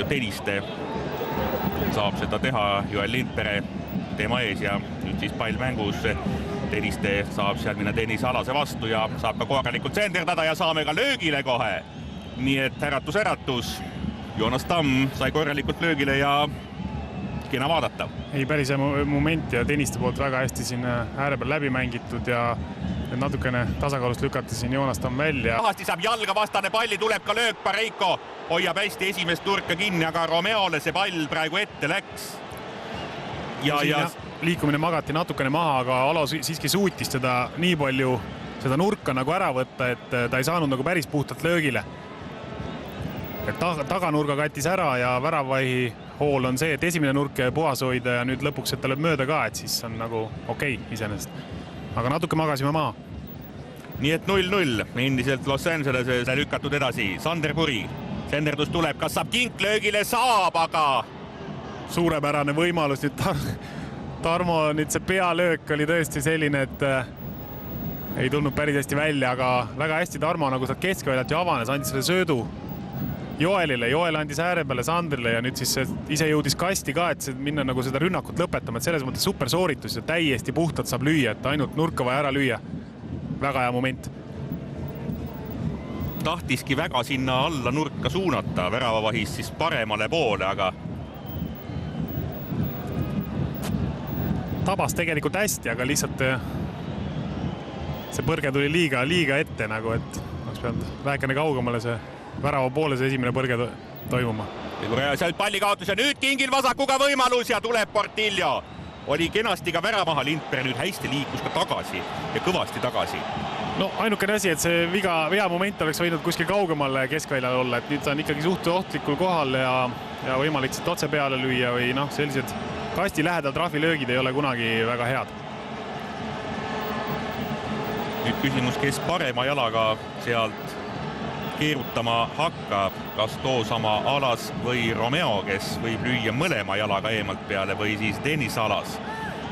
Tõniste saab seda teha Joel Lindpere tema ees ja nüüd siis pall mängus. Tõniste saab seal minna Tõnise Alase vastu ja saab ka korralikult senderdada ja saame ka löögile kohe. Nii et äratus. Joonas Tamm sai korralikult löögile ja kena vaadata. Ei, päris moment ja Tõniste poolt väga hästi siin ääre peal läbi mängitud ja natukene tasakaalust lükati siin Joonas Tamm välja. Pahasti saab jalga vastane palli, tuleb ka löök, Pareiko hoiab hästi esimest nurka kinni, aga Romeole see pall praegu ette läks. Ja liikumine magati natukene maha, aga Alo siiski suutis teda nii palju seda nurka nagu ära võtta, et ta ei saanud nagu päris puhtalt löögile. Et taganurga kattis ära ja väravaihi hool on see, et esimene nurk puhas hoida ja nüüd lõpuks, et ta lööb mööda ka, et siis on nagu okei iseenesest. Aga natuke magasime maha. Nii et 0-0 endiselt Los Angeleses lükatud edasi. Sander Puri, senderdus tuleb, kas saab kink löögile? Saab, aga suurepärane võimalus nüüd Tarmo, nüüd see pealöök oli tõesti selline, et ei tulnud päris hästi välja, aga väga hästi Tarmo nagu sealt keskväljalt ju avanes, andis selle söödu Joelile, Joel andis ääre peale Sandrile ja nüüd siis ise jõudis kasti ka, et minna nagu seda rünnakut lõpetama, et selles mõttes super sooritus ja täiesti puhtalt saab lüüa, et ainult nurka vaja ära lüüa. Väga hea moment. Tahtiski väga sinna alla nurka suunata, väravavahis siis paremale poole, aga tabas tegelikult hästi, aga lihtsalt see põrge tuli liiga ette nagu, et oleks peanud väikene kaugemale see värava poole see esimene põrge toimuma. Sealt palli kaotus ja nüüd kingil vasakuga võimalus ja tuleb Portillo. Oli kenasti ka väramaha, Lindpere nüüd hästi liikus ka tagasi ja kõvasti tagasi. No ainukene asi, et see vea moment oleks võinud kuskil kaugemale keskväljal olla, et nüüd ta on ikkagi suht ohtlikul kohal ja võimalik siit otse peale lüüa või sellised kasti lähedal trahvilöögid ei ole kunagi väga head. Nüüd küsimus, kes parema jalaga sealt keerutama hakkab, kas toosama Alas või Romeo, kes võib lüüa mõlema jalaga eemalt peale või siis Tõnise Alas.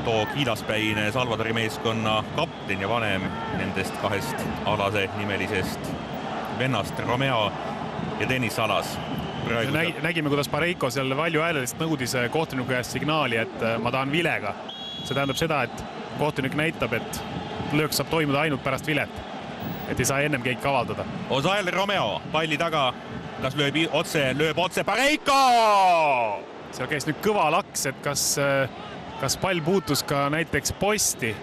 Too kiilaspäine Salvadori meeskonna kapten ja vanem nendest kahest Alase nimelisest vennast Romeo ja Tõnise Alas. Nägime, kuidas Pareiko seal valju häälelist nõudis kohtuniku käest signaali, et ma tahan vilega. See tähendab seda, et kohtunik näitab, et löök saab toimuda ainult pärast vilet. Et ei saa ennem keegi kavaldada. Osael Romeo palli taga, kas lööb otse Pareiko! Seal käis nüüd kõva laks, et kas pall puutus ka näiteks posti.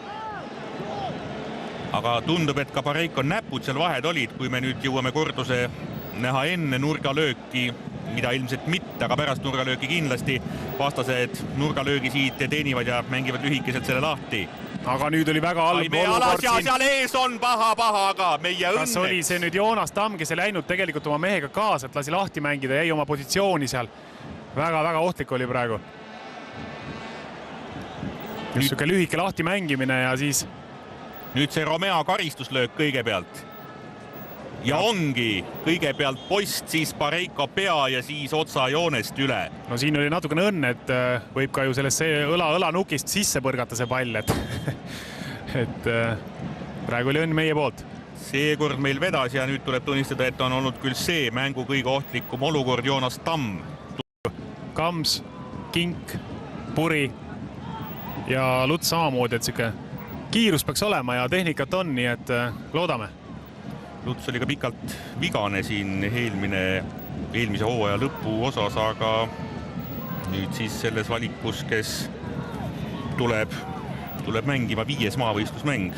Aga tundub, et ka Pareiko näpud seal vahed olid, kui me nüüd jõuame korduse näha enne nurgalööki, mida ilmselt mitte, aga pärast nurgalööki kindlasti. Vastased nurgalöögi siit teenivad ja mängivad lühikeselt selle lahti. Aga nüüd oli väga halb olukord siin. Seal ees on paha, aga meie õnneks. Kas oli see nüüd Joonas Tamm, kes ei läinud tegelikult oma mehega kaasa, et lasi lahti mängida, jäi oma positsiooni seal. Väga ohtlik oli praegu. Just süke lühike lahti mängimine ja siis nüüd see Romeo karistuslöök kõigepealt. Ja ongi kõigepealt post, siis Pareiko pea ja siis otsa joonest üle. No siin oli natukene õnn, et võib ka ju sellest õlanukist sisse põrgata see pall, et praegu oli õnn meie poolt. Seekord meil vedas ja nüüd tuleb tunnistada, et on olnud küll see mängu kõige ohtlikum olukord Joonas Tamm. Kams, Kink, Puri ja Luts samamoodi, et siuke kiirus peaks olema ja tehnikat on, nii et loodame. Luts oli ka pikalt vigane siin eelmise hooaja lõpu osas, aga nüüd siis selles valikus, kes tuleb mängima 5. maavõistlusmäng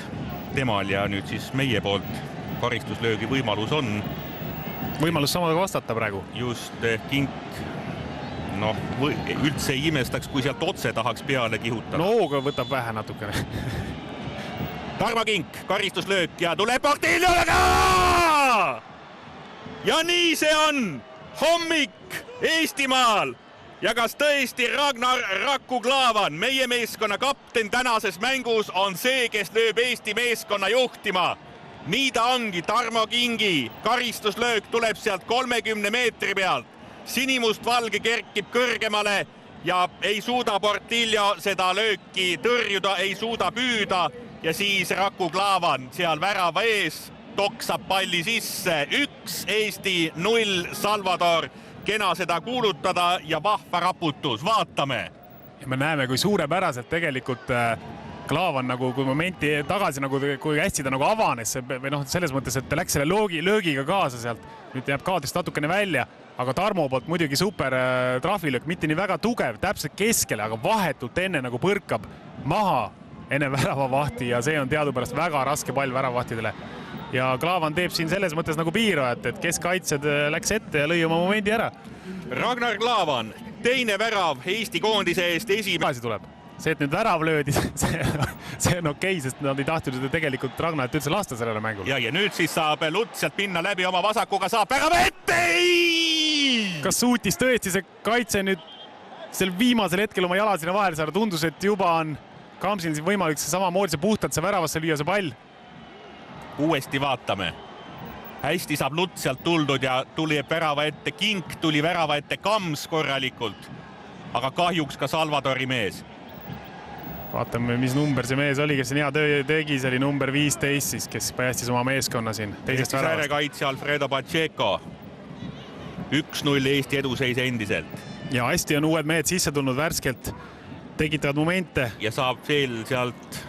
temal ja nüüd siis meie poolt karistuslöögi võimalus on. Võimalus samaga vastata praegu. Just Kink, üldse ei imestaks, kui sealt otse tahaks peale kihutada. Nooga võtab vähe natukene. Tarmo Kink, karistuslöök ja tuleb Portillo ka! Ja nii see on! Hommik Eestimaal! Ja kas tõesti Ragnar Rakku-Klaavan, meie meeskonna kapten tänases mängus on see, kes lööb Eesti meeskonna juhtima. Nii ta ongi, Tarmo Kingi karistuslöök tuleb sealt 30 meetri pealt. Sinimust-valge kerkib kõrgemale ja ei suuda Portillo seda lööki tõrjuda, ei suuda püüda. Ja siis Rakku-Klaavan seal värava ees toksab palli sisse. 1 Eesti, 0 Salvador. kena seda kuulutada ja vahva raputus, vaatame. Ja me näeme, kui suurepäraselt tegelikult Klaavan nagu, kui momenti tagasi, nagu, kui hästi ta nagu avanes või noh, selles mõttes, et ta läks selle löögiga kaasa sealt. Nüüd jääb kaadrist natukene välja, aga Tarmo poolt muidugi super trahvilöök, mitte nii väga tugev, täpselt keskele, aga vahetult enne nagu põrkab maha enne väravavahti ja see on teadupärast väga raske pall väravavahtidele. Ja Klaavan teeb siin selles mõttes nagu piirajat, et keskkaitsjad läks ette ja lõi oma momendi ära. Ragnar Klavan, teine värav Eesti koondise eest esimene. Tuleb. See, et nüüd värav löödi, see on okei, sest nad ei tahtnud seda tegelikult Ragnarit üldse lasta sellele mängule. Ja nüüd siis saab Luts sealt minna läbi oma vasakuga, saab värava ette! Kas suutis tõesti see kaitse nüüd sel viimasel hetkel oma jala sinna vahele saada? Tundus, et juba on Kamsil võimalik see samamoodi see puhtalt see väravasse lüüa see pall. Uuesti vaatame. Hästi saab Luts sealt tuldud ja tuli värava ette Kink, tuli värava ette Kams korralikult. Aga kahjuks ka Salvadori mees. Vaatame, mis number see mees oli, kes siin hea töö tegi, see oli number 15 siis, kes päästis oma meeskonna siin teisest väravast. Säärekaitse Alfredo Pacheco. 1-0 Eesti eduseis endiselt. Ja hästi on uued mehed sisse tulnud värskelt, tekitavad momente. Ja saab veel sealt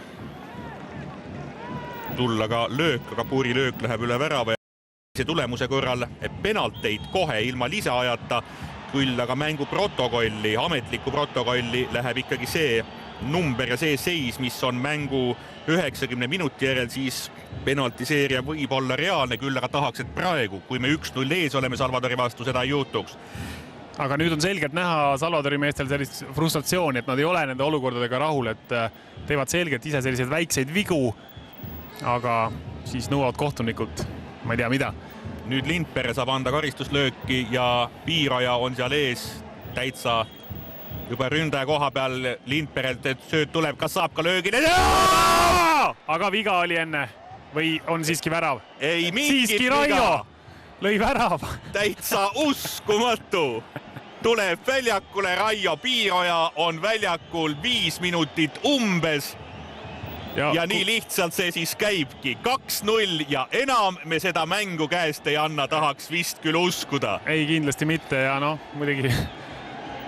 tulla ka löök, aga puri löök läheb üle värava. See tulemuse korral penalteid kohe ilma lisaajata, küll aga mängu protokolli, ametliku protokolli läheb ikkagi see number ja see seis, mis on mängu 90 minuti järel, siis penaltiseeria võib olla reaalne, küll aga tahaks, et praegu, kui me 1-0 ees oleme Salvadori vastu, seda ei juhtuks. Aga nüüd on selgelt näha Salvadori meestel sellist frustratsiooni, et nad ei ole nende olukordadega rahul, et teevad selgelt ise selliseid väikseid vigu, aga siis nõuavad kohtunikult, ma ei tea mida. Nüüd Lindpere saab anda karistuslööki ja piiraja on seal ees täitsa juba ründaja koha peal Lindperelt, et sööt tuleb, kas saab ka löögile? Aga viga oli enne või on siiski värav? Ei mingit siiski Raio lõi värav. Täitsa uskumatu. Tuleb väljakule Raio, piiraja on väljakul 5 minutit umbes. Ja nii lihtsalt see siis käibki. 2-0 ja enam me seda mängu käest ei anna, tahaks vist küll uskuda. Ei, kindlasti mitte ja noh, muidugi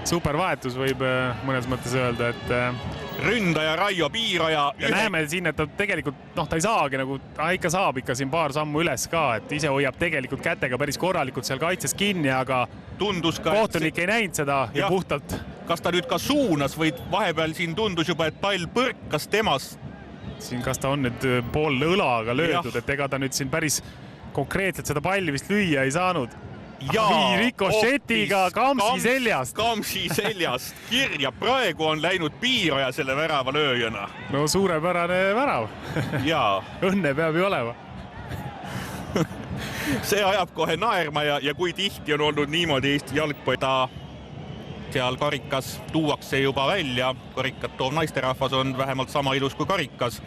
supervahetus võib mõnes mõttes öelda, et ründaja Raio, piiraja. Ja näeme siin, et ta tegelikult, noh, ta ei saagi nagu, ta ikka saab ikka siin paar sammu üles ka, et ise hoiab tegelikult kätega päris korralikult seal kaitses kinni, aga tundus ka, kohtunik ei näinud seda ja puhtalt. Kas ta nüüd ka suunas või vahepeal siin tundus juba, et pall põrkas temast? Siin kas ta on nüüd pool õlaga löödud, et ega ta nüüd siin päris konkreetselt seda palli vist lüüa ei saanud. Ja rikošetiga Kamsi seljast. Kamsi seljast kirja. Praegu on läinud piiraja selle värava lööjana. No suurepärane värav. Ja. Õnne peab ju olema. See ajab kohe naerma ja kui tihti on olnud niimoodi Eesti jalgpalli. Seal karikas tuuakse juba välja. Karikat toov naisterahvas on vähemalt sama ilus kui karikas.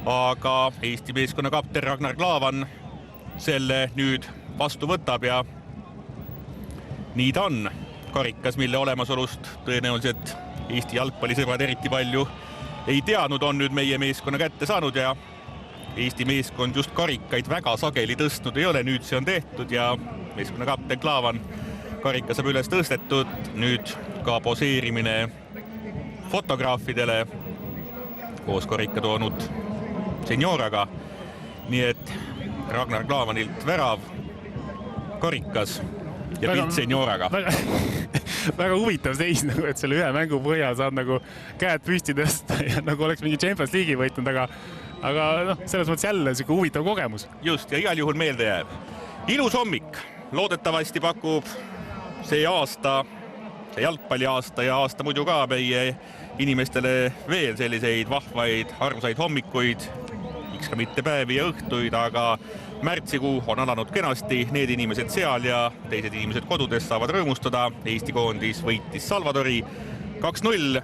Aga Eesti meeskonna kapten Ragnar Klavan selle nüüd vastu võtab ja nii ta on karikas, mille olemasolust tõenäoliselt Eesti jalgpallisõbrad eriti palju ei teadnud, on nüüd meie meeskonna kätte saanud ja Eesti meeskond just karikaid väga sageli tõstnud ei ole, nüüd see on tehtud ja meeskonna kapten Klavan karika saab üles tõstetud, nüüd ka poseerimine fotograafidele koos karika toonud senioraga, nii et Ragnar Klavanilt värav, karikas ja pilt senioraga. Väga huvitav seis, et selle ühe mängu põhjal saad nagu käed püsti tõsta ja nagu oleks mingi Champions League'i võitnud, aga noh, selles mõttes jälle selline huvitav kogemus. Just, ja igal juhul meelde jääb. Ilus hommik. Loodetavasti pakub see aasta, see jalgpalli aasta ja aasta muidu ka meie inimestele veel selliseid vahvaid, armsaid hommikuid, miks ka mitte päevi ja õhtuid, aga märtsikuu on alanud kenasti, need inimesed seal ja teised inimesed kodudes saavad rõõmustada. Eesti koondis võitis Salvadori 2-0.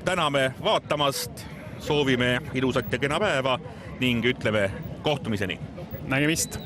Täname vaatamast, soovime ilusat ja kena päeva ning ütleme kohtumiseni. Nägemist!